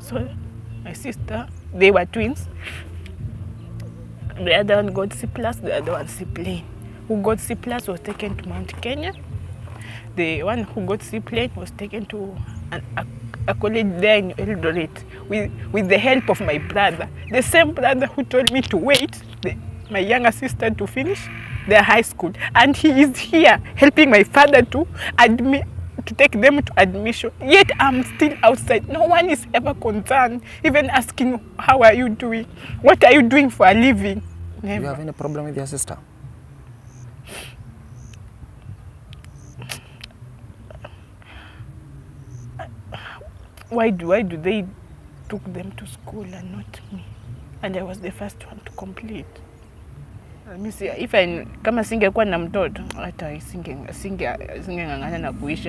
So my sister, they were twins. The other one got C+, the other one C plain. Who got C+ was taken to Mount Kenya. The one who got C plain was taken to a college there in Eldoret with the help of my brother. The same brother who told me to wait my younger sister to finish their high school. And he is here helping my father to take them to admission. Yet I'm still outside. No one is ever concerned, even asking, how are you doing? What are you doing for a living? Never. Do you have any problem with your sister? Why do they took them to school and not me? And I was the first one to complete. Let me see, kama singekuwa na mtoto hata singeng'ang'ana na kuishi,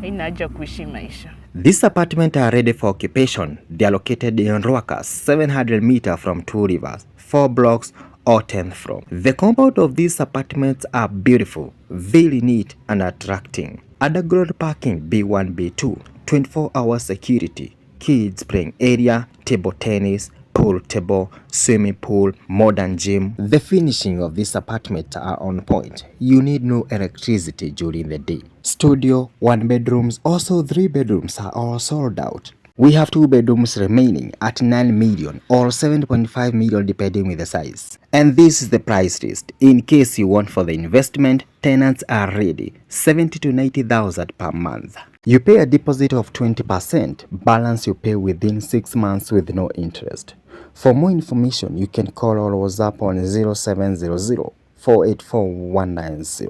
haina haja kuishi maisha. These apartments are ready for occupation. They are located in Ruaka, 700 meters from two rivers, 4 blocks or 10th floor. The compound of these apartments are beautiful, very neat and attracting. Underground parking B1, B2, 24-hour security, kids playing area, table tennis, pool table, swimming pool, modern gym. The finishing of this apartment are on point. You need no electricity during the day. Studio, 1 bedrooms, also 3 bedrooms are all sold out. We have 2 bedrooms remaining at 9 million or 7.5 million depending with the size. And this is the price list. In case you want for the investment, tenants are ready, 70 to 90,000 per month. You pay a deposit of 20%, balance you pay within 6 months with no interest. For more information, you can call or WhatsApp on 0700 484 190.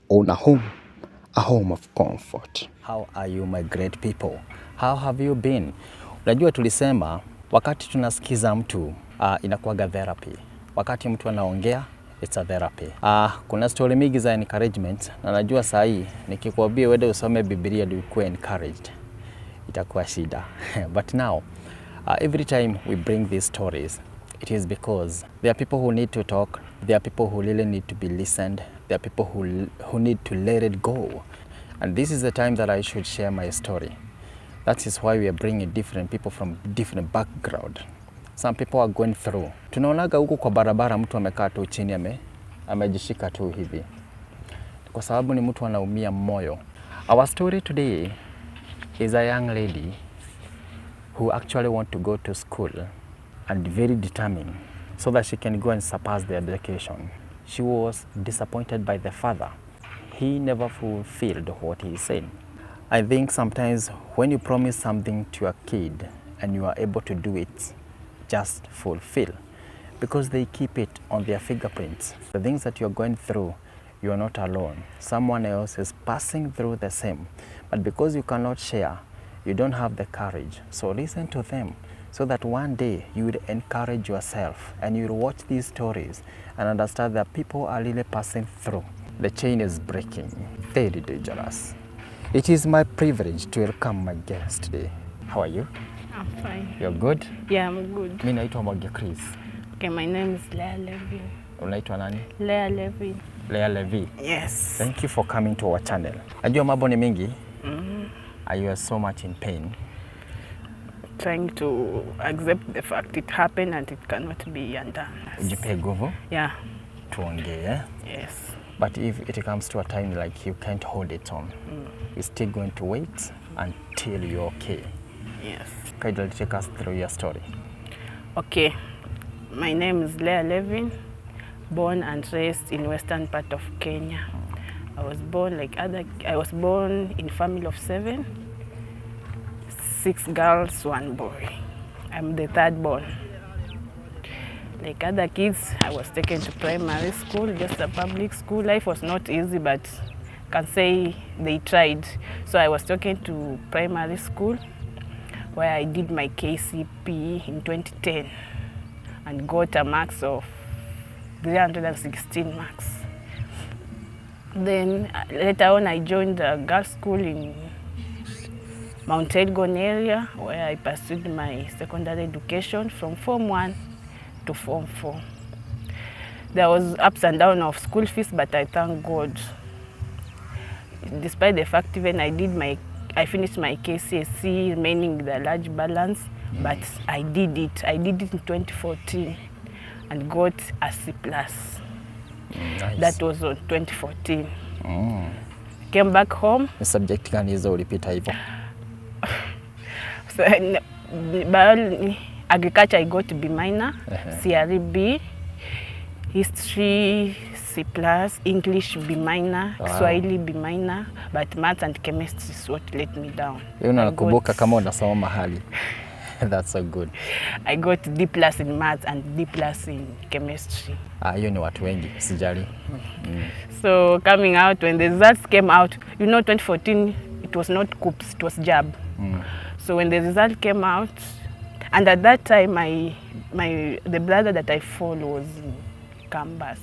Own a home of comfort. How are you, my great people? How have you been? Unajua tulisema wakati tunasikiza mtu inakuwaga therapy. Wakati mtu anaongea, it's a therapy. Kuna story mingi za encouragement na najua saa hii nikikwambia wewe usome Biblia ndio ukuwe encouraged, itakuwa shida. But now every time we bring these stories, it is because there are people who need to talk, there are people who really need to be listened, there are people who need to let it go. And this is the time that I should share my story. That is why we are bringing different people from different background. Some people are going through. Tunaonaga huku kwa barabara mtu amekaa tu chini amejishika tu hivi. Kwa sababu ni mtu anaumia moyo. Our story today is a young lady who actually want to go to school and very determined so that she can go and surpass the education. She was disappointed by the father. He never fulfilled what he said. I think sometimes when you promise something to a kid and you are able to do it, just fulfill, because they keep it on their fingerprints. The things that you're going through, you are not alone. Someone else is passing through the same. But because you cannot share, you don't have the courage. So listen to them so that one day you will encourage yourself and you will watch these stories and understand that people are really passing through. The chain is breaking, very dangerous. It is my privilege to welcome my guest today. How are you? I'm fine. You're good? Yeah, I'm good. Mimi naitwa Mwagia Chris. Okay, my name is Leah Levy. Unaitwa nani? Leah Levy. Leah Levy. Yes. Thank you for coming to our channel. Najua mambo ni mingi. You are so much in pain. Trying to accept the fact it happened and it cannot be undone. Ujipe nguvu. Yeah. Tuongee. Yes. But if it comes to a time like you can't hold it on, you're still going to wait until you're okay. Yes. Can you take us through your story? Okay. My name is Leah Levy, born and raised in western part of Kenya. I was born in family of 7, 6 girls, 1 boy. I'm the 3rd born. Like other kids, I was taken to primary school, just a public school. Life was not easy, but I can say they tried. So I was taken to primary school where I did my KCP in 2010 and got a max of 316 marks. Then later on I joined a girls' school in Mount Elgon area where I pursued my secondary education from Form 1 to Form 4. There was ups and downs of school fees, but I thank God. Despite the fact even I I finished my KCSE remaining with a large balance, but I did it. I did it in 2014 and got a C+. Nice. That was on 2014. Came back home. The subject gani hizo ulipita hivyo? So, biology, agriculture I got B minor, CRE B, history C+, English B minor, Swahili B minor, but maths and chemistry is what let me down. Unakumbuka kama unasoma mahali? That's so good. I got D+ in maths and D+ in chemistry. Hiyo ni watu wengi, sijali. So coming out, when the results came out, you know 2014, it was not COOPS, it was JAB. So when the result came out, and at that time, the brother that I followed was in campus.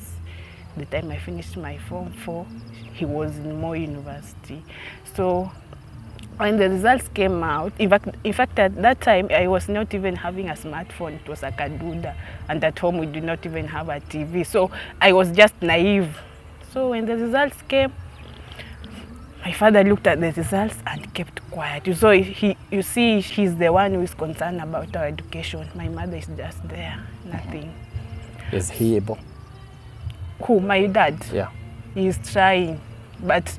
The time I finished my Form 4, he was in Moi University. So when the results came out, in fact at that time, I was not even having a smartphone. It was a Kaduda, and at home we did not even have a TV. So I was just naive. So when the results came, my father looked at the results and kept quiet. So you see, he's the one who is concerned about our education. My mother is just there, nothing. Is he able? Who? My dad? Yeah. He's trying, but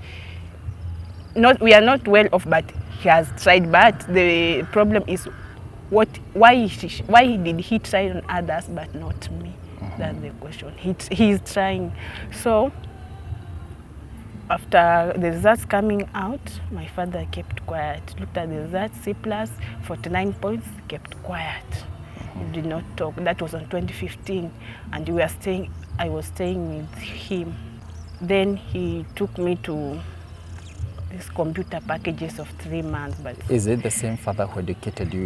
we are not well off, but he has tried. But the problem is, why did he try on others but not me? That's the question. He's trying. So after the results coming out, my father kept quiet. Looked at the results, C+, 49 points, kept quiet. He did not talk. That was on 2015, and I was staying with him. Then he took me to these computer packages of 3 months. But is it the same father who educated you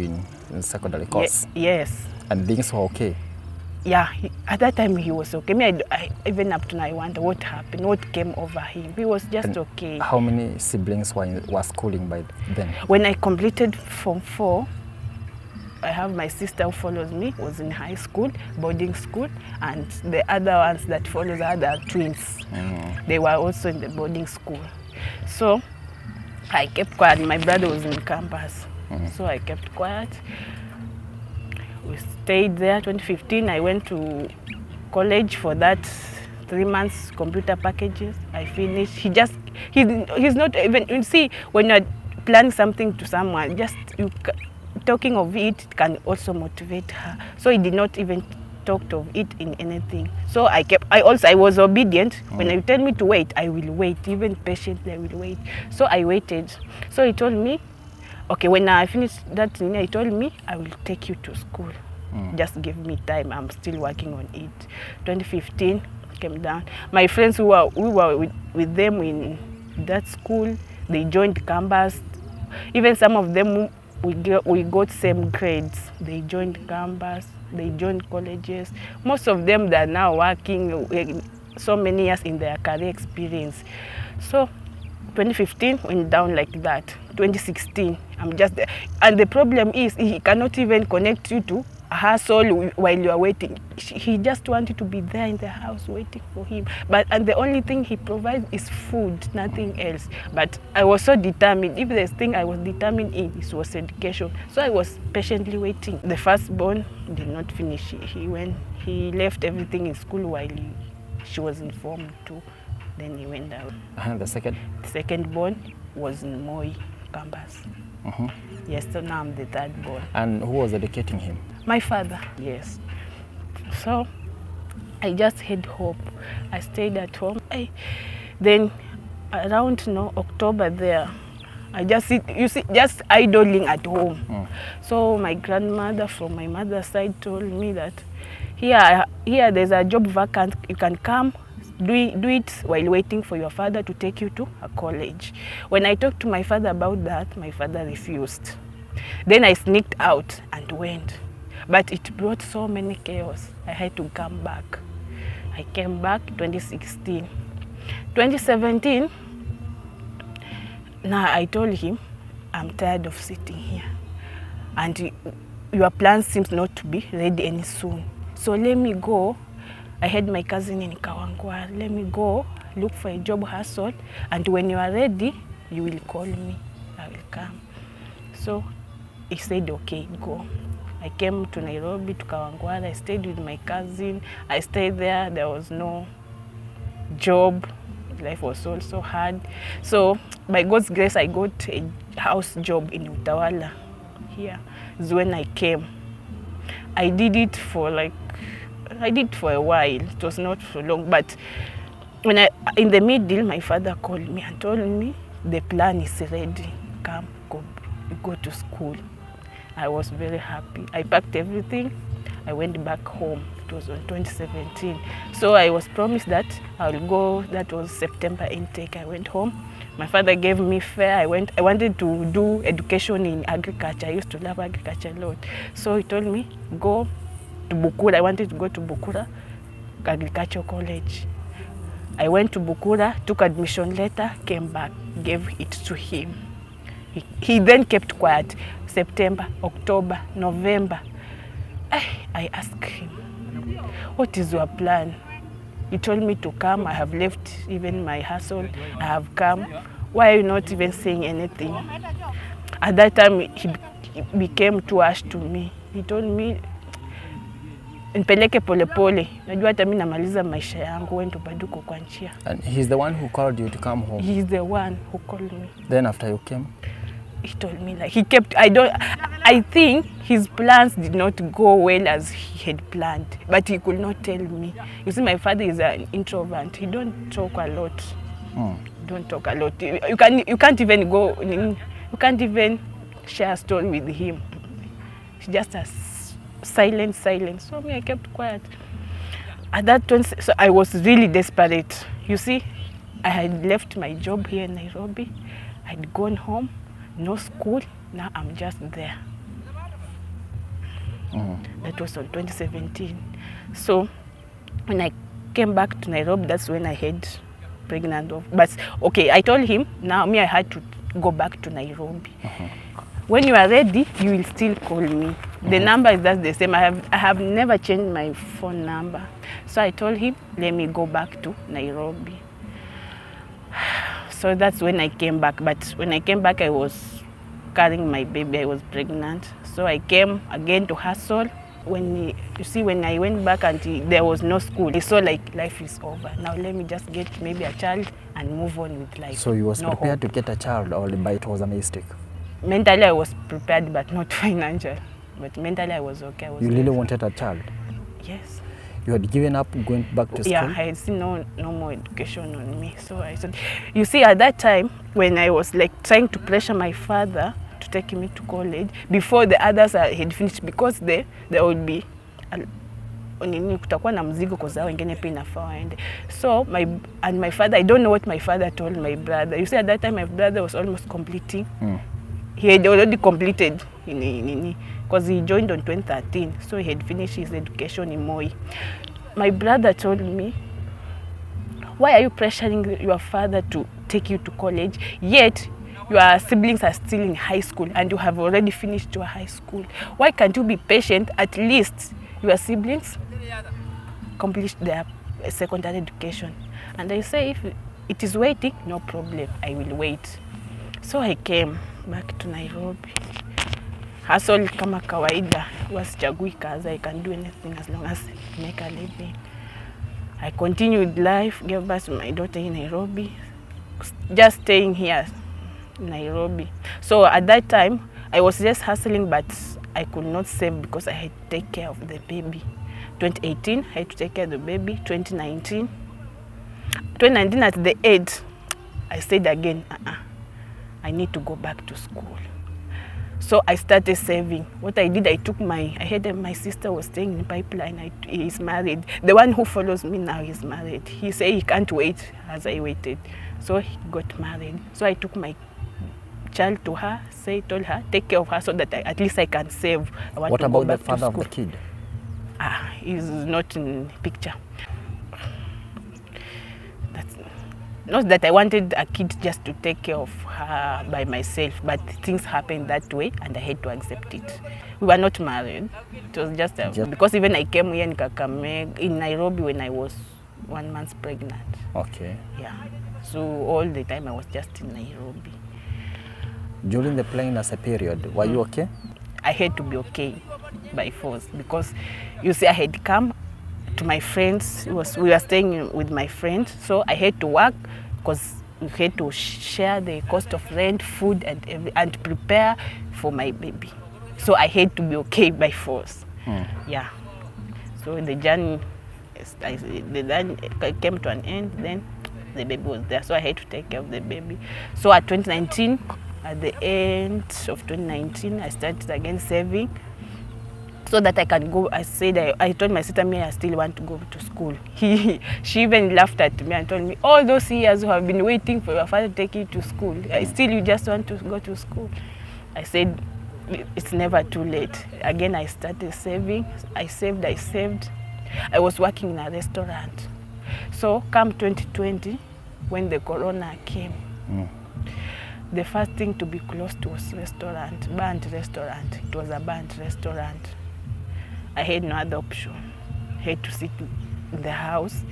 in secondary course? Yes. And things were okay? Yeah, at that time he was okay. Even up to now I wonder what happened, what came over him. He was just okay. How many siblings were schooling by then? When I completed Form 4, I have my sister who follows me, was in high school, boarding school, and the other ones that follows her, they are twins. They were also in the boarding school. So I kept quiet. My brother was in campus, so I kept quiet. We stayed there. 2015, I went to college for that 3 months computer packages. I finished. He's not even, you see, when you're planning something to someone, talking of it can also motivate her. So he did not even talk of it in anything. So I was obedient. When you tell me to wait, I will wait. Even patiently, I will wait. So I waited. So he told me, okay, when I finished that, he told me, I will take you to school. Just give me time. I'm still working on it. 2015 came down. My friends we were with them in that school, they joined campus. Even some of them, we got same grades. They joined campus, they joined colleges. Most of them, they are now working so many years in their career experience. So 2015 went down like that. 2016, I'm just there. And the problem is, he cannot even connect you to a hustle while you are waiting. He just wanted to be there in the house waiting for him. And the only thing he provides is food, nothing else. But I was so determined. If there's thing I was determined in, it was education. So I was patiently waiting. The firstborn did not finish. He left everything in school while she was in Form 2. Then he went out. The second? The second-born was in Moi campus. Yes, so now I'm the third-born. And who was educating him? My father, yes. So I just had hope. I stayed at home. Then around October there, I just just idling at home. So my grandmother from my mother's side told me that here there's a job vacant. You can come. Do it while waiting for your father to take you to a college. When I talked to my father about that, my father refused. Then I sneaked out and went. But it brought so many chaos. I had to come back. I came back 2016. 2017, now I told him, I'm tired of sitting here. And your plan seems not to be ready any soon. So let me go. I had my cousin in Kawangwa. Let me go look for a job hustle, and when you are ready, you will call me. I will come. So he said, okay, go. I came to Nairobi, to Kawangware. I stayed with my cousin. I stayed there. There was no job. Life was also hard. So by God's grace, I got a house job in Utawala. Here is when I came. I did it for a while. It was not for long, but when in the middle, my father called me and told me the plan is ready. Come, go to school. I was very happy. I packed everything. I went back home. It was on 2017. So I was promised that I'll go. That was September intake. I went home. My father gave me fare. I wanted to do education in agriculture. I used to love agriculture a lot. So he told me, go to Bukura. I wanted to go to Bukura Agricultural College. I went to Bukura, took admission letter, came back, gave it to him. He then kept quiet. September, October, November. I asked him, what is your plan? He told me to come. I have left even my hustle. I have come. Why are you not even saying anything? At that time, he became too harsh to me. He told me, nipeleke pole pole. Najua hata mimi namaliza maisha yangu, wewe ndo bado uko kwa njia. And he's the one who called you to come home? He's the one who called me. Then after you came? He told me like he kept, I think his plans did not go well as he had planned, but he could not tell me. You see, my father is an introvert. He don't talk a lot. Don't talk a lot. You can't even go, you can't even share a story with him. It's just a silent. So me, I kept quiet. At that time, so I was really desperate. You see, I had left my job here in Nairobi. I'd gone home. No school, now I'm just there. That was on 2017. So when I came back to Nairobi, that's when I had pregnant. But okay, I told him, now me, I had to go back to Nairobi. When you are ready, you will still call me. The number is just the same. I have never changed my phone number. So I told him, let me go back to Nairobi. So that's when I came back. But when I came back, I was carrying my baby. I was pregnant. So I came again to hustle. When I went back and there was no school, I saw like life is over. Now let me just get maybe a child and move on with life. So you was prepared to get a child, or but it was a mistake? Mentally, I was prepared, but not financial. But mentally, I was okay. You really wanted a child? Yes. You had given up going back to school? Yeah, I had seen no more education on me. So I said, you see, at that time, when I was like trying to pressure my father to take me to college, before the others had finished, because there would be kutakuwa na mzigo kwa sababu wengine pia inafaa waende. So my father, I don't know what my father told my brother. You see, at that time, my brother was almost completing. He had already completed because he joined on 2013, so he had finished his education in Moi. My brother told me, why are you pressuring your father to take you to college, yet your siblings are still in high school and you have already finished your high school? Why can't you be patient? At least your siblings complete their secondary education. And I say, if it is waiting, no problem, I will wait. So I came back to Nairobi. Hustle kama kawaida, wasichagui kazi. I can do anything as long as I make a living. I continued life, gave birth to my daughter in Nairobi, just staying here in Nairobi. So at that time, I was just hustling, but I could not save because I had to take care of the baby. 2018, I had to take care of the baby. 2019 at the end, I said again, I need to go back to school. So I started saving. What I did, I heard my sister was staying in Pipeline. He's married. The one who follows me now is married. He said he can't wait as I waited. So he got married. So I took my child to her, told her, take care of her so that at least I can save. What about the father of the kid? He's not in the picture. Not that I wanted a kid just to take care of her by myself, but things happened that way and I had to accept it. We were not married. It was just because even I came here in Nairobi when I was 1 month pregnant. Okay. Yeah. So all the time I was just in Nairobi. During the pregnancy period, were you okay? I had to be okay by force because you see I had come to my friends. We were staying with my friends, so I had to work because we had to share the cost of rent, food, and prepare for my baby. So I had to be okay by force. Yeah. So the journey came to an end. Then the baby was there, so I had to take care of the baby. So at 2019, at the end of 2019, I started again saving so that I can go. I told my sister, I still want to go to school. She even laughed at me and told me, all those years you have been waiting for your father to take you to school, still you just want to go to school. I said, it's never too late. Again, I started saving. I saved. I was working in a restaurant. So come 2020, when the corona came, the first thing to be closed was restaurant, burnt restaurant. It was a burnt restaurant. I had no other option. I had to sit in the house,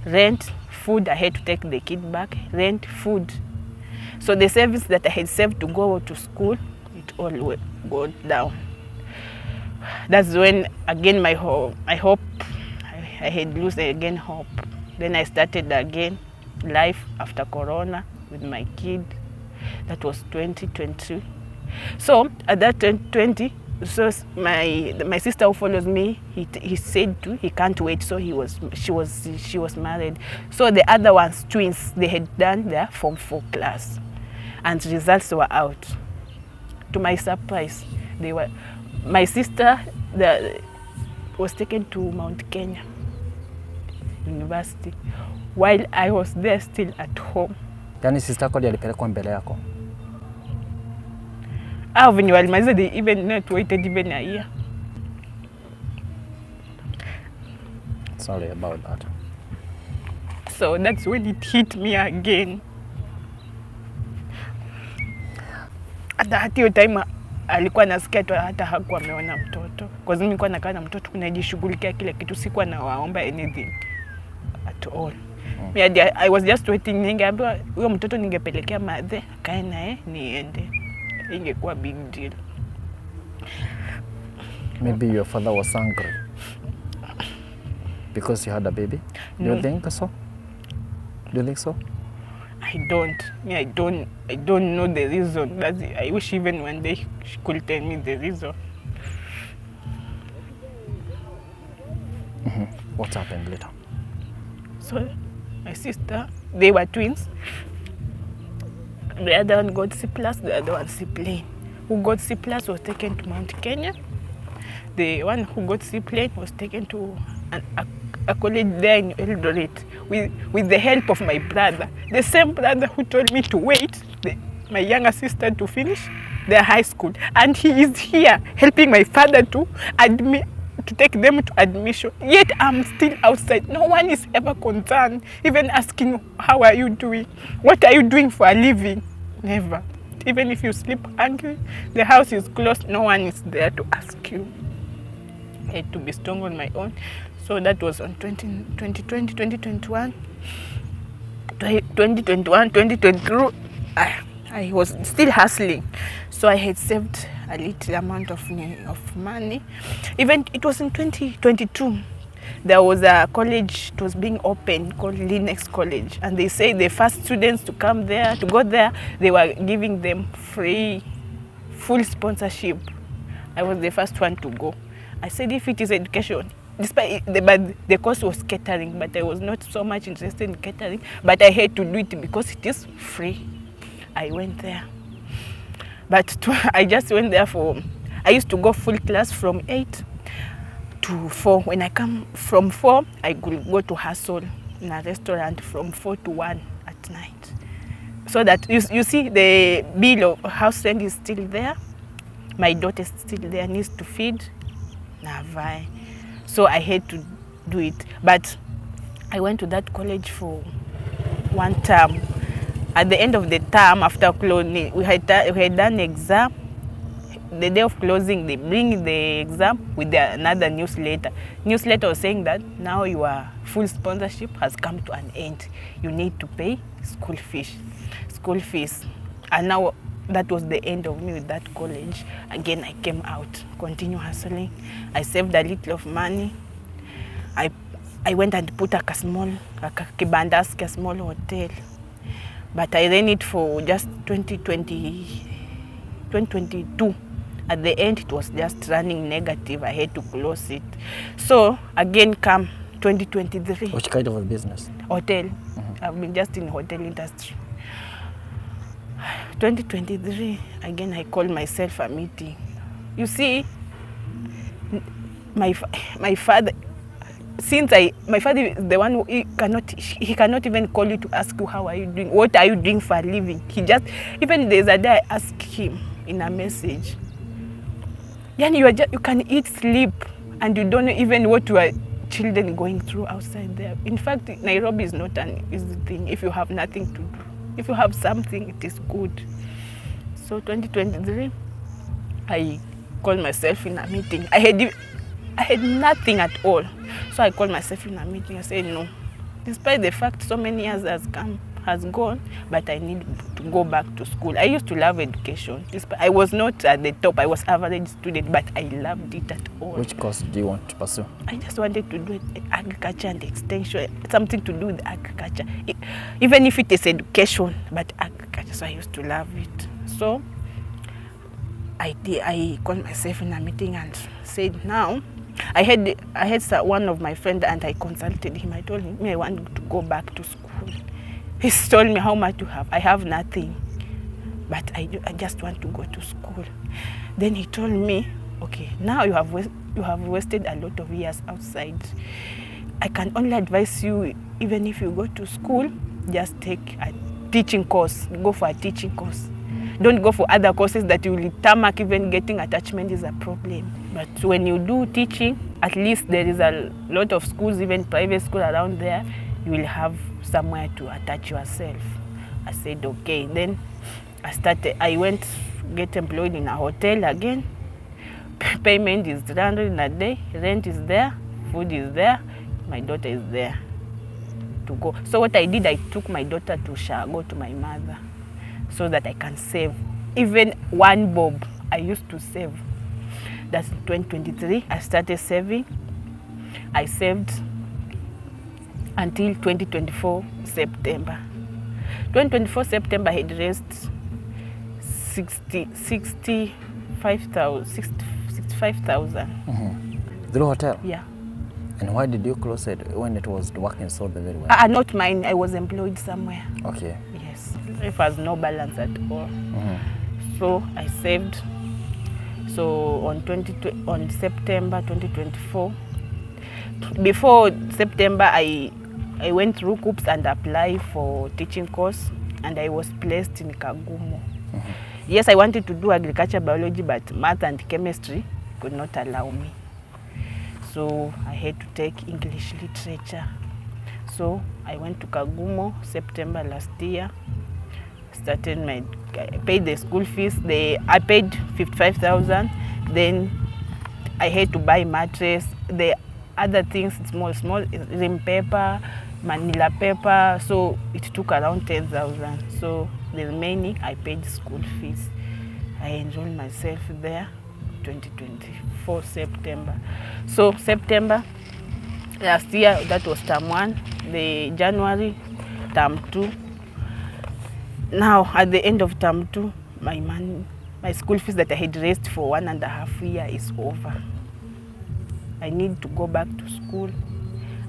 rent, food. I had to take the kid back, rent, food. So the savings that I had saved to go to school, it all went down. That's when again I had lost again hope. Then I started again life after corona with my kid. That was 2020. So at that 2020, so my sister who follows me, he said he can't wait. So she was married. So the other ones, twins, they had done their Form 4 class, and results were out. To my surprise, my sister was taken to Mount Kenya University, while I was there still at home. Yani sister yako ndiye alipelekwa mbele yako? When you were they even not waited even a year. Sorry about that. So that's when it hit me again. At that time alikuwa nasikia tu hata hakuwa ameona mtoto. Kwa sababu nilikuwa nakaa na mtoto kunajishughulikia kile kitu, sikuwa nawaomba anything at all. I was just waiting, ningeambiwa huyo mtoto ningepelekea madhe kae naye niende. Ingekuwa big deal. Maybe your father was angry because you had a baby? Do you think so? Do you think so? I don't know the reason. I wish even one day she could tell me the reason. What happened later? So my sister, they were twins. The other one got C+, the other one C plane. Who got C+ was taken to Mount Kenya. The one who got C plane was taken to a college there in Eldoret with the help of my brother. The same brother who told me to wait, my younger sister, to finish their high school. And he is here helping my father to take them to admission. Yet I'm still outside. No one is ever concerned, even asking, how are you doing? What are you doing for a living? Never. Even if you sleep hungry, the house is closed, no one is there to ask you. I had to be strong on my own. So that was on 2020, 2021. 2021, 2022, I was still hustling. So I had saved a little amount of money. Even it was in 2022. There was a college, it was being opened called Linux College, and they say the first students to go there, they were giving them full sponsorship. I was the first one to go. I said, if it is education, despite the course was catering, but I was not so much interested in catering, but I had to do it because it is free. I went there. But I just went there I used to go full class from 8 to 4. When I come from 4, I could go to hustle in a restaurant from 4 to 1 at night. So that, you see, the bill of house rent is still there. My daughter is still there, needs to feed. So I had to do it. But I went to that college for 1 term. At the end of the term, after closing, we had done exam. The day of closing, they bring the exam with another newsletter. Newsletter was saying that now your full sponsorship has come to an end. You need to pay school fees. And now that was the end of me with that college. Again, I came out, continue hustling. I saved a little of money. I went and put a small hotel. But I ran it for just 2022. At the end, it was just running negative. I had to close it. So again, come 2023. Which kind of a business? Hotel. I've been just in hotel industry. 2023, again, I called myself a meeting. You see, my father, my father is the one who he cannot even call you to ask you how are you doing, what are you doing for a living. He just, even there's a day I asked him in a message, yani you can eat, sleep, and you don't know even what your children going through outside there. In fact, Nairobi is not an easy thing if you have nothing to do. If you have something, it is good. So 2023, I called myself in a meeting. I had nothing at all. So I called myself in a meeting. I said, no, despite the fact so many years has gone, but I need to go back to school. I used to love education. I was not at the top. I was average student, but I loved it at all. Which course do you want to pursue? I just wanted to do agriculture and extension, something to do with agriculture. Even if it is education, but agriculture, so I used to love it. So I called myself in a meeting and said, now, I had one of my friends and I consulted him. I told him, I want to go back to school. He told me, how much you have? I have nothing, but I just want to go to school. Then he told me, okay, now you have wasted a lot of years outside. I can only advise you, even if you go to school, just take a teaching course. Go for a teaching course. Don't go for other courses that you will tarmac. Even getting attachment is a problem. But when you do teaching, at least there is a lot of schools, even private school around there, you will have somewhere to attach yourself. I said, okay. Then I went to get employed in a hotel again. Payment is 300 in a day, rent is there, food is there, my daughter is there to go. So what I did, I took my daughter to Shago, to my mother, so that I can save. Even one bob, I used to save. That's in 2023, I started saving. I saved until 2024 September. 2024 September, I had raised 65,000. The hotel? Yeah. And why did you close it when it was working so very well? Not mine. I was employed somewhere. Okay. Yes. It was no balance at all. So I saved. So on September 2024, before September, I went through COOPS and applied for teaching course, and I was placed in Kagumo. Yes, I wanted to do agriculture biology, but math and chemistry could not allow me. So I had to take English literature. So I went to Kagumo September last year. I paid the school fees. I paid 55,000. Then I had to buy mattress. The other things, small, rim paper, manila paper. So it took around 10,000. So the remaining, I paid school fees. I enrolled myself there 2024 September. So September last year, that was term 1. The January, term 2. Now, at the end of term 2, my school fees that I had raised for 1.5 years is over. I need to go back to school.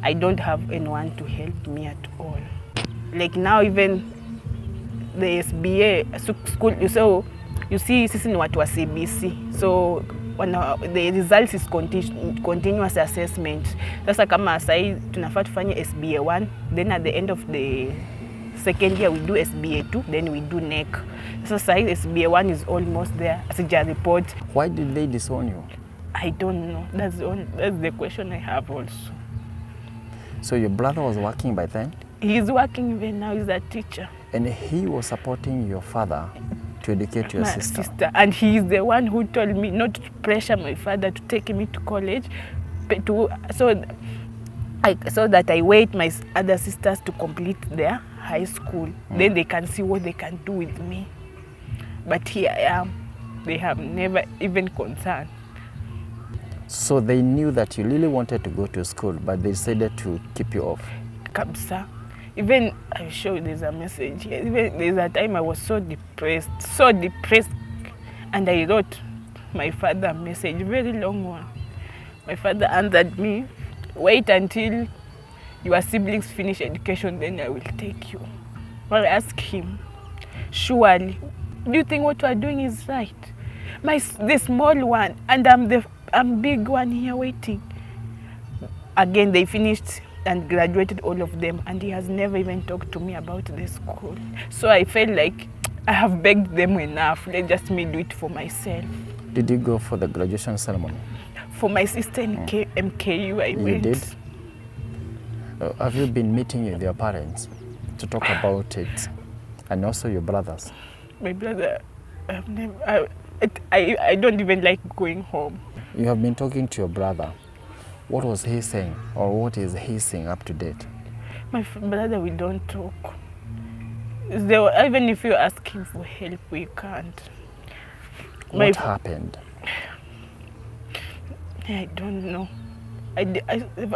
I don't have anyone to help me at all. Like now, even the SBA school, so you see, sisi ni watu wa CBC. So the results is continuous assessment. Sasa kama sahi tunafaa tufanye SBA 1, then at the end of the second year we do SBA 2, then we do NEC. So sahi SBA 1 is almost there. Asija report. Why did they disown you? I don't know. That's the question I have also. So your brother was working by then? He's working even now. He's a teacher. And he was supporting your father to educate your sister. And he is the one who told me not to pressure my father to take me to college, so that I wait my other sisters to complete their high school. Then they can see what they can do with me. But here I am. They have never even concerned. So they knew that you really wanted to go to school, but they decided to keep you off. Kabsa. Even, I'll show you, there's a message here. Even there's a time I was so depressed, and I wrote my father a message, very long one. My father answered me, wait until your siblings finish education, then I will take you. Well, I asked him, surely, do you think what you are doing is right? The small one, and I'm big one here waiting. Again, they finished and graduated, all of them, and he has never even talked to me about the school. So I felt like I have begged them enough. Let just me do it for myself. Did you go for the graduation ceremony? For my sister in MKU, I went. You did? Have you been meeting with your parents to talk about it, and also your brothers? My brother, I don't even like going home. You have been talking to your brother. What was he saying, or what is he saying up to date? My brother, we don't talk. Even if you ask him for help, we can't. What happened? I don't know.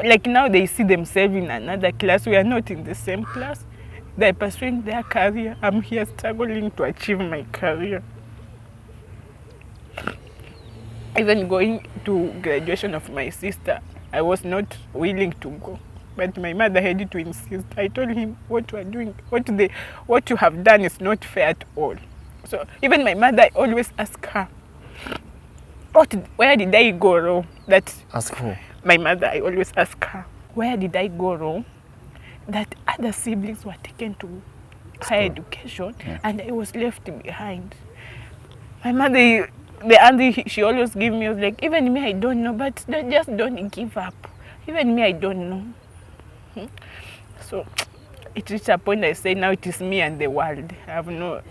Like now they see themselves in another class. We are not in the same class. They're pursuing their career. I'm here struggling to achieve my career. Even going to graduation of my sister, I was not willing to go. But my mother had to insist. I told him, what you are doing, what you have done is not fair at all. So even my mother, I always ask her, where did I go wrong? Ask who? My mother, I always ask her, where did I go wrong? That other siblings were taken to higher education, and I was left behind. My mother, the answer she always give me was like, even me, I don't know, but just don't give up. Even me, I don't know. So it reached a point I say, now it is me and the world. I have no...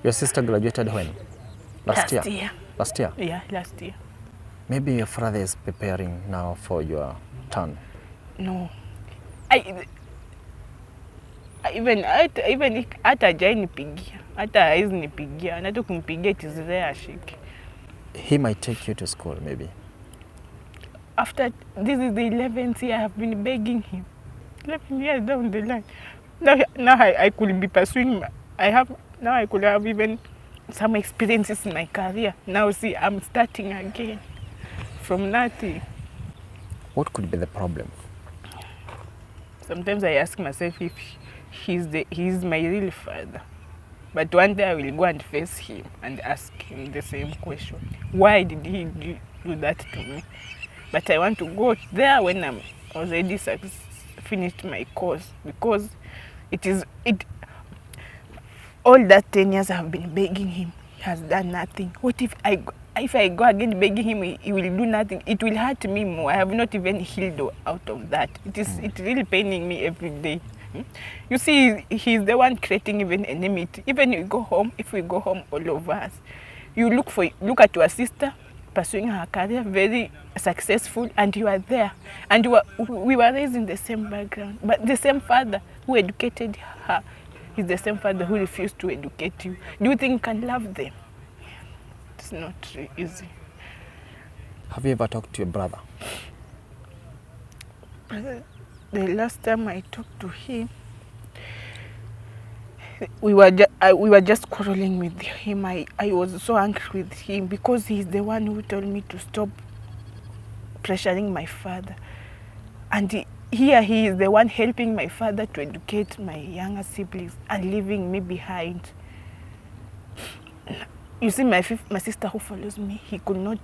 Your sister graduated when? Last year? Last year? Yeah, last year. Maybe your father is preparing now for your turn. No. Even hata hajainipigia, hata hawezi nipigia, na kumpigia it is rare shiki. He might take you to school, maybe. After this is the 11th year I have been begging him. 11 years down the line. Now I could be pursuing. Now I could have even some experiences in my career. Now see, I'm starting again from nothing. What could be the problem? Sometimes I ask myself if he's my real father. But one day I will go and face him and ask him the same question. Why did he do that to me? But I want to go there when I'm already finished my course, because all that 10 years I have been begging him, he has done nothing. What if I go again begging him, he will do nothing? It will hurt me more. I have not even healed out of that. It's really paining me every day. You see, he's the one creating even enmity. Even if we go home, all of us, you look at your sister pursuing her career, very successful, and you are there. And we were raised in the same background. But the same father who educated her is the same father who refused to educate you. Do you think you can love them? It's not easy. Have you ever talked to your brother? The last time I talked to him, we were just quarreling with him. I was so angry with him because he's the one who told me to stop pressuring my father. And he is the one helping my father to educate my younger siblings and leaving me behind. You see, my sister who follows me, he could not,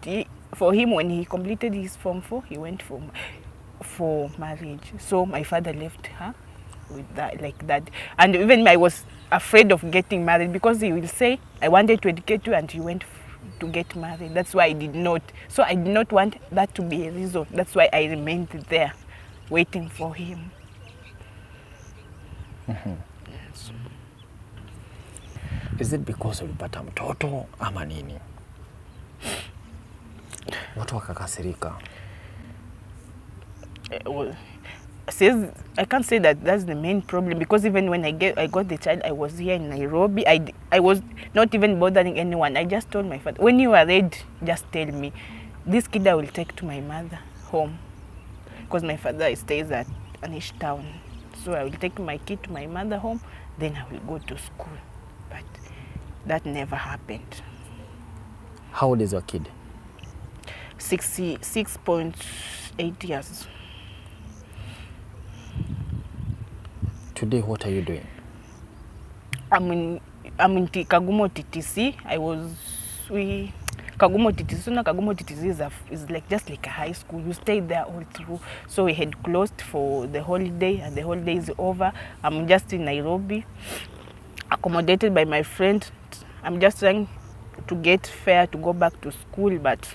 for him when he completed his Form 4, he went for marriage. So my father left her with that, like that. And even I was afraid of getting married because he will say, I wanted to educate you and you went to get married. That's why I did not. So I did not want that to be a reason. That's why I remained there waiting for him. Yes. Is it because ulipata mtoto ama nini? Watu wakakasirika. says I can't say that that's the main problem, because even when I got the child, I was here in Nairobi. I was not even bothering anyone. I just told my father, when you are ready, just tell me. This kid I will take to my mother home, because my father stays at Anish town. So I will take my kid to my mother home, then I will go to school. But that never happened. How old is your kid? 6.8 years. Today, what are you doing? I'm in Kagumo TTC. Kagumo TTC. So now Kagumo TTC is like just like a high school. You stay there all through. So we had closed for the holiday, and the holiday is over. I'm just in Nairobi, accommodated by my friend. I'm just trying to get fare to go back to school, but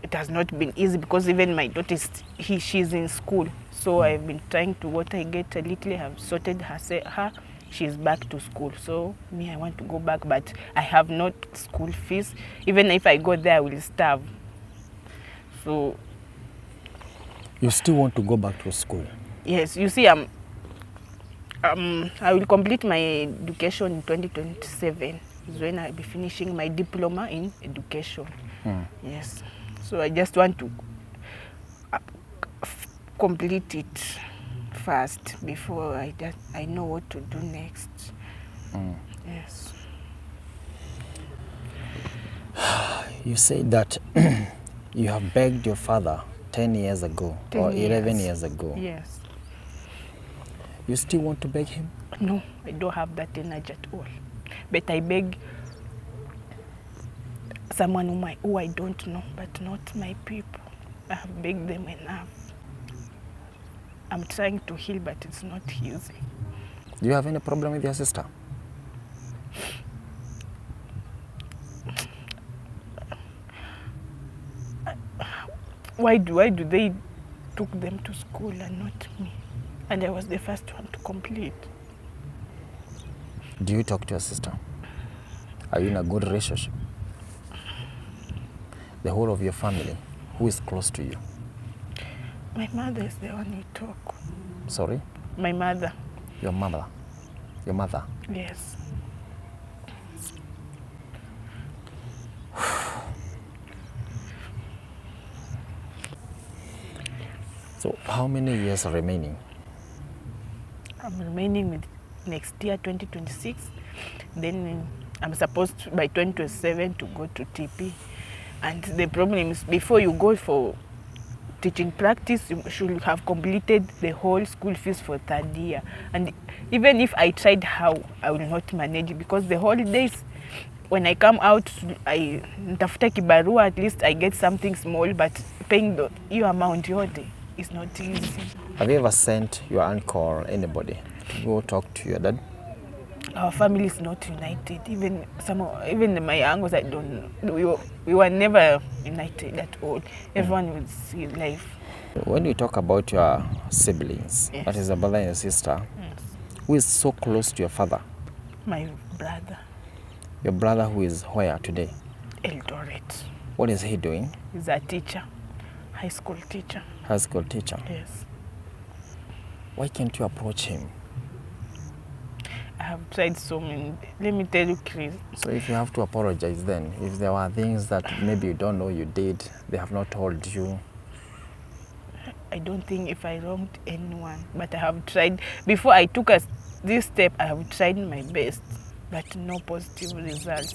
it has not been easy, because even my daughter she's in school. So I've been trying to what I get a little. I have sorted her. She's back to school. So me, I want to go back, but I have not school fees. Even if I go there, I will starve. So You still want to go back to school? yes, you see, I will complete my education in 2027. Is when I'll be finishing my diploma in education. Yes. So I just want to complete it first before I know what to do next. Yes. You say that you have begged your father 10 years ago 10 or 11 years. years ago. Yes. You still want to beg him? No, I don't have that energy at all. But I beg someone who I don't know, but not my people. I have begged them enough. I'm trying to heal, but it's not easy. Do you have any problem with your sister? Why do they took them to school and not me? And I was the first one to complete. Do you talk to your sister? Are you in a good relationship? The whole of your family, who is close to you? My mother is the one we talk. Sorry? My mother. Your mother? Your mother? Yes. So how many years are remaining? I'm remaining with next year, 2026. Then I'm supposed to, by 2027 to go to TP. And the problem is, before you go for teaching practice, you should have completed the whole school fees for third year. And even if I tried how, I will not manage it, because the holidays, when I come out, I nitafuta kibarua, at least I get something small, but paying your amount yote is not easy. Have you ever sent your uncle or anybody to go talk to your dad? Our family is not united. Even my uncles, I don't know. We were never united at all. Everyone was in life. When you talk about your siblings, Yes. that is a brother and a sister, Yes. who is so close to your father? My brother, Your brother who is where today? Eldoret, What is he doing? is a teacher, high school teacher. High school teacher. Yes. Why can't you approach him? I have tried so many. Let me tell you, Chris. So if you have to apologize then, if there were things that maybe you don't know you did, they have not told you. I don't think if I wronged anyone, but I have tried. Before I took this step, I have tried my best, but no positive results.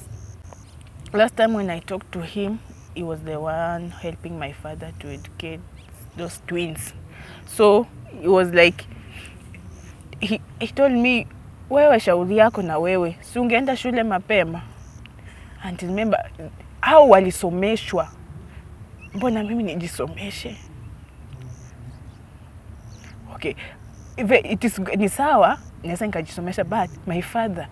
Last time when I talked to him, he was the one helping my father to educate those twins. So it was like, he told me, wewe shauri yako na wewe, si ungeenda shule mapema. And remember, hao walisomeshwa, mbona mimi nijisomeshe? Okay, ni sawa, naweza nikajisomesha, but my father,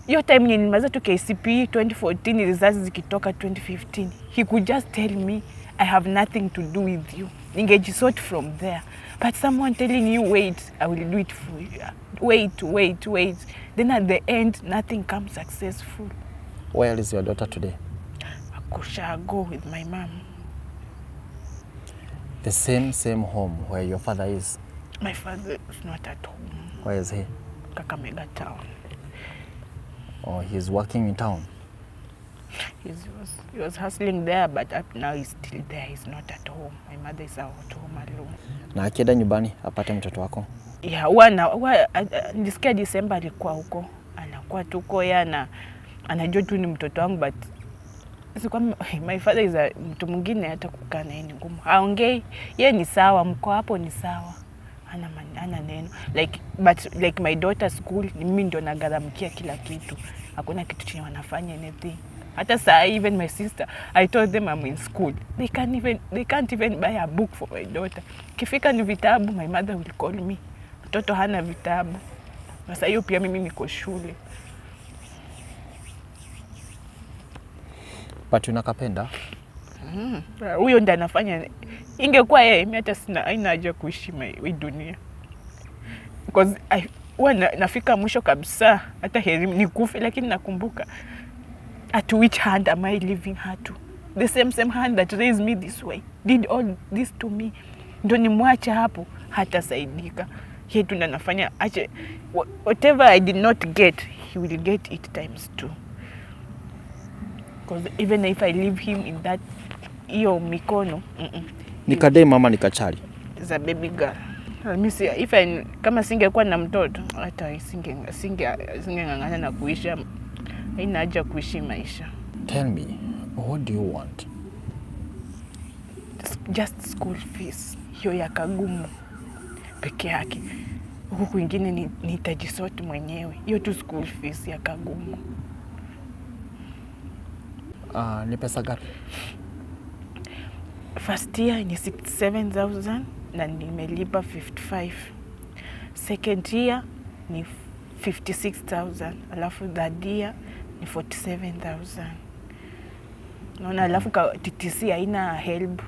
hiyo time nilimaliza tu KCPE 2014, results zikitoka 2015, he could just tell me, I have nothing to do with you. Ningejisort from there. But someone telling you, wait, I will do it for you. Wait. Then at the end, nothing comes successful. Where is your daughter today? I go with my mom. The same home where your father is? My father is not at home. Where is he? Kakamega town. Oh, he's working in town? He was hustling there, but up now he's still there. He's not at home. My mother is out home alone. Na akienda nyumbani apate mtoto wako? Yeah, nisikia December alikuwa huko. Anakuwa tuko yana anajua tu ni mtoto wangu, but my father is mtu mwingine, hata kukaa naye ni ngumu. Haongei, yeye ni sawa, mko hapo ni sawa. Ana neno. Like my daughter's school, mimi ndio nagharamkia kila kitu. Hakuna kitu chenye wanafanya anything. Hata saa even my sister, I told them I'm in school. They can't even buy a book for my daughter. Kifika ni vitabu, my mother will call me. Mtoto hana vitabu. Sasa hiyo pia mimi niko shule. But unakapenda? Huyo ndiye anafanya. Ingekuwa yeye, mimi hata haina haja kuishi hii dunia. Because nafika mwisho kabisa, hata heri nikufe, lakini nakumbuka at which hand am I leaving her to? The same hand that raised me this way did all this to me. Ndio nimwache hapo, hata saidika. Yeye tu ndiye anafanya whatever I did not get, he will get it times 2. Because even if I leave him in that hiyo mikono, Nikadai mama nikachali. Is a baby girl. Let me see, kama singekuwa na mtoto hata singeng'ang'ana na kuishi. Haina haja kuishi maisha. Tell me, what do you want? Just school fees. Hiyo ya Kagumu peke yake. Huku kwingine nitajisort mwenyewe. Hiyo tu school fees ya Kagumu. Ni pesa gapi? First year ni 67,000 na nimelipa 55. Second year ni 56,000. Alafu third year ni 47,000. Naona alafu TTC haina help.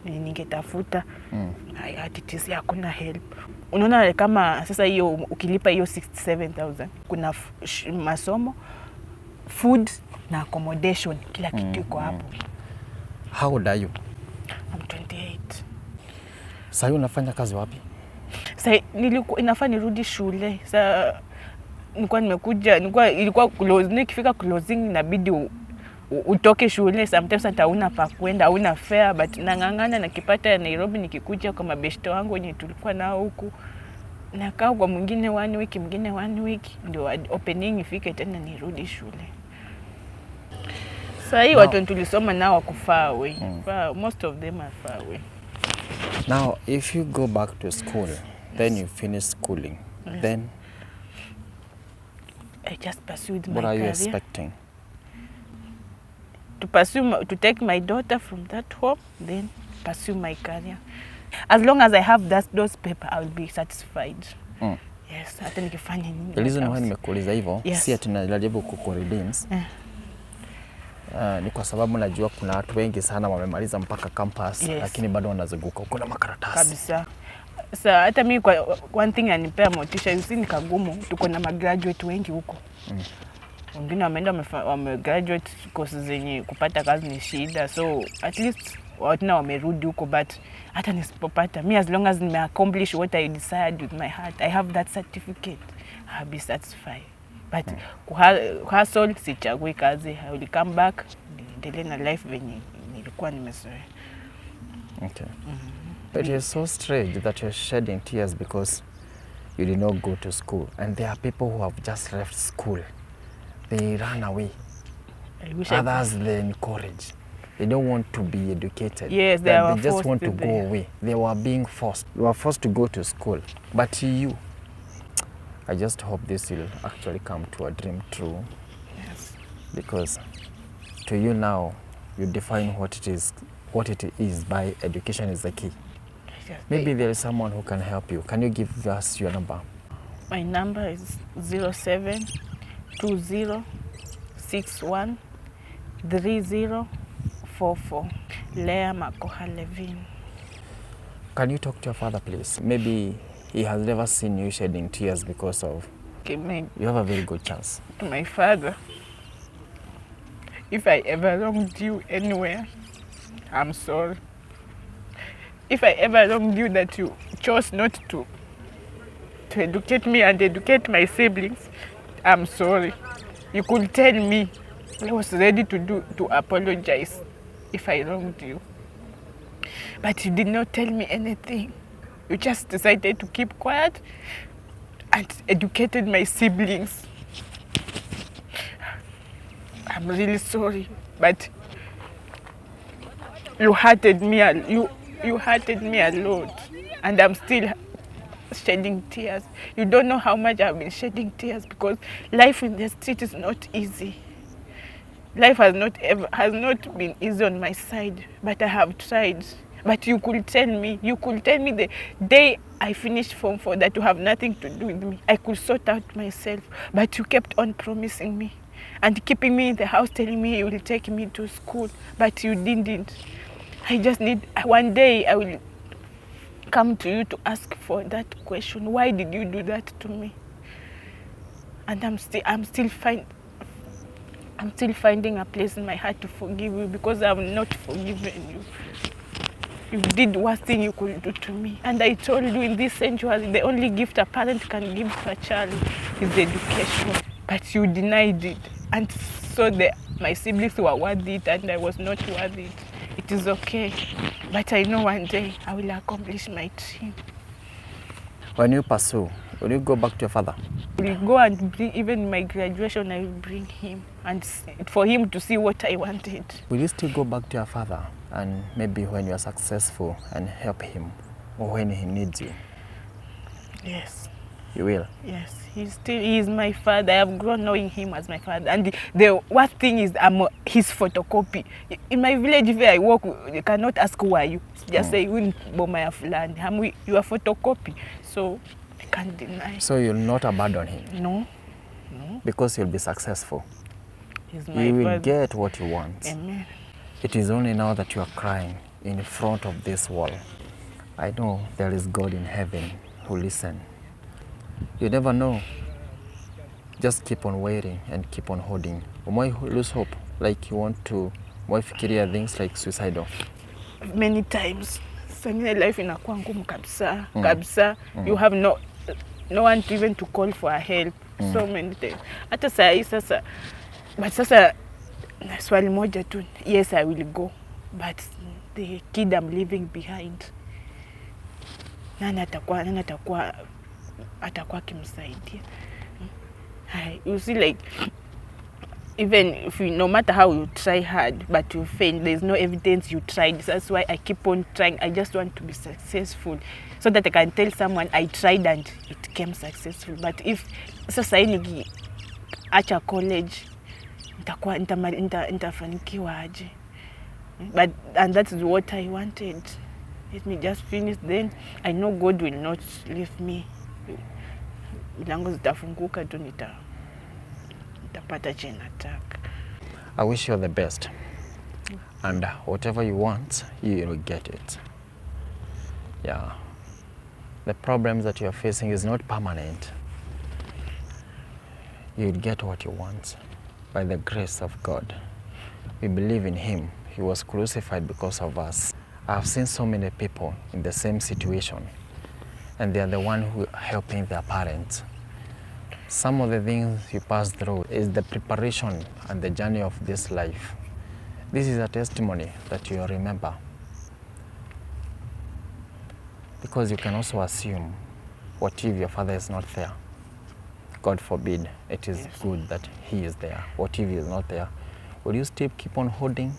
Ningetafuta. TTC hakuna help. Unaona kama sasa hiyo ukilipa hiyo 67,000 kuna masomo, food na accommodation, kila kitu iko hapo. How old are you? I'm 28. Sasa unafanya kazi wapi? Sasa inafaa nirudi shule. Sasa ilikuwa close, nikifika closing inabidi utoke shule. Sometimes hata una pa kwenda, una fare, but nang'ang'ana nakipata ya Nairobi nikikuja kwa mabeshte wangu wenye tulikuwa nao huku. Nakaa kwa mwingine 1 week, mwingine 1 week, ndio opening ifike tena nirudi shule. Sasa hii watu tulisoma nao wako far away. Most of them are far away. Now, if you go back to school, then you finish schooling, then I just pursued my what are you career. expecting? To take my daughter from that home, then pursue my career. As long as I have those papers, I will be satisfied. Yes, hata nikifanya nini. The reason why nimekuuliza hivyo, si ati najaribu kukuredeems. Ni kwa sababu najua kuna watu wengi sana wamemaliza mpaka campus, lakini bado wanazunguka huko na makaratasi. Kabisa. Sasa hata mimi kwa one thing anipea motisha, ni Kagumu tuko na graduate wengi huko. Wengine wameenda graduate courses zenye kupata kazi ni shida, so at least watu na wamerudi huko, but hata nisipopata, me as long as nime accomplish what I decided with my heart, I have that certificate, I'll be satisfied. But hustle sichagui kazi, I will come back niendelee na life venye nilikuwa nimezoea. Okay. It is so strange that you're shedding tears because you did not go to school, and there are people who have just left school. They run away. Others they encourage. They don't want to be educated. Yes, they just want to go away. They were being forced. You were forced to go to school. But you, I just hope this will actually come to a dream true. Yes. Because to you now, you define what it is by education is the key. Yes. Maybe there is someone who can help you. Can you give us your number? My number is 0720613044. Leah Makoha Levin. Can you talk to your father, please? Maybe he has never seen you shedding tears because of... Okay, you have a very good chance. My father, if I ever wronged you anywhere, I'm sorry. if I ever wronged you that you chose not to educate me and educate my siblings, I'm sorry. You could tell me. I was ready to apologize if I wronged you. But you did not tell me anything. You just decided to keep quiet and educated my siblings. I'm really sorry, but you hurted me. You hurted me a lot, and I'm still shedding tears. You don't know how much I've been shedding tears because life in the street is not easy. Life has not been easy on my side, but I have tried. But you could tell me the day I finished Form 4 that you have nothing to do with me. I could sort out myself, but you kept on promising me and keeping me in the house, telling me you will take me to school, but you didn't. I just need, one day I will come to you to ask for that question. Why did you do that to me? And I'm still finding a place in my heart to forgive you because I have not forgiven you. You did worst thing you could do to me. And I told you in this century, the only gift a parent can give to a child is education. But you denied it. And so my siblings were worth it and I was not worth it. It is okay. But I know one day I will accomplish my dream. When you pursue, will you go back to your father? I will go and bring, even my graduation, I will bring him and for him to see what I wanted. Will you still go back to your father and maybe when you are successful and help him or when he needs you? Yes. You will? Yes, he is my father. I have grown knowing him as my father. And the worst thing is I'm his photocopy. In my village where I work, you cannot ask who are you. Just say, you are photocopy. So I can't deny. So you'll not abandon him? No. Because you'll be successful. He's my You will father. get what you want. Amen. It is only now that you are crying in front of this wall. I know there is God in heaven who listens. You never know. Just keep on waiting and keep on holding. Why lose hope? Like you want to fikiria things like suicidal. Many times. Sangine life inakuwa ngumu kabisa. Kabisa. You have no one to even to call for help. So many times. Hata saa hii sasa. But sasa swali moja tu. Yes, I will go. But the kid I'm leaving behind. Nani atakuwa kimsaidia. You see, like, even if no matter how you try hard, but you fail, there's no evidence you tried. That's why I keep on trying. I just want to be successful so that I can tell someone I tried and it came successful. But if sasa hii acha college, nitafanikiwa aje? And that is what I wanted. Let me just finish, then I know God will not leave me. Milango zitafunguka tu nitapata chenye nataka. I wish you the best. And whatever you want, you will get it. Yeah. The problems that you are facing is not permanent. You will get what you want by the grace of God. We believe in Him. He was crucified because of us. I've seen so many people in the same situation, and they are the one who are helping their parents. Some of the things you pass through is the preparation and the journey of this life. This is a testimony that you remember. Because you can also assume, what if your father is not there? God forbid, it is good that he is there. What if he is not there? Will you still keep on holding?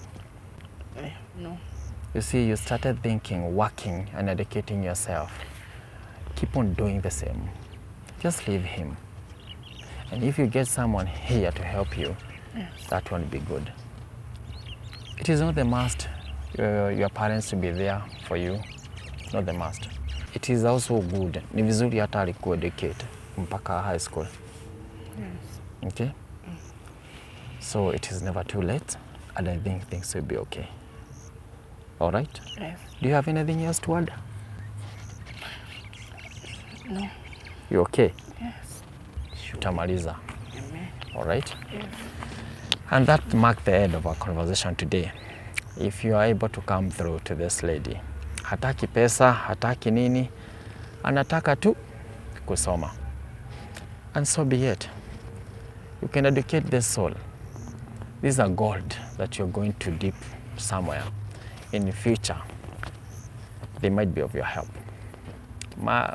No. You see, you started thinking, working and educating yourself. Keep on doing the same. Just leave him. And if you get someone here to help you, that won't be good. It is not the must your parents to be there for you. Not the must. It is also good. Ni vizuri hata alikueducate mpaka high school. Yes. Okay? So it is never too late, and I think things will be okay. All right? Yes. Do you have anything else to add? No. You okay? Yes. Utamaliza. Amen. All right? Yes. And that marked the end of our conversation today. If you are able to come through to this lady, hataki pesa, hataki nini, anataka tu kusoma. And so be it. You can educate the soul. These are gold that you're going to dip somewhere. In the future, they might be of your help.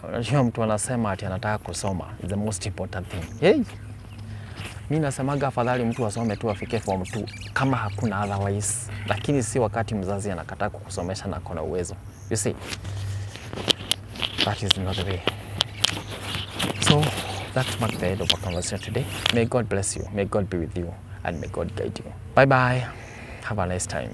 Unajua mtu anasema ati anataka kusoma is the most important thing. Hey! Mimi nasemaga afadhali mtu asome tu afike form 2 kama hakuna otherwise, lakini si wakati mzazi anakataa kukusomesha na kuna uwezo. You see, that is not the way. So that marks the end of our conversation today. May God bless you, may God be with you, and may God guide you. Bye bye. Have a nice time.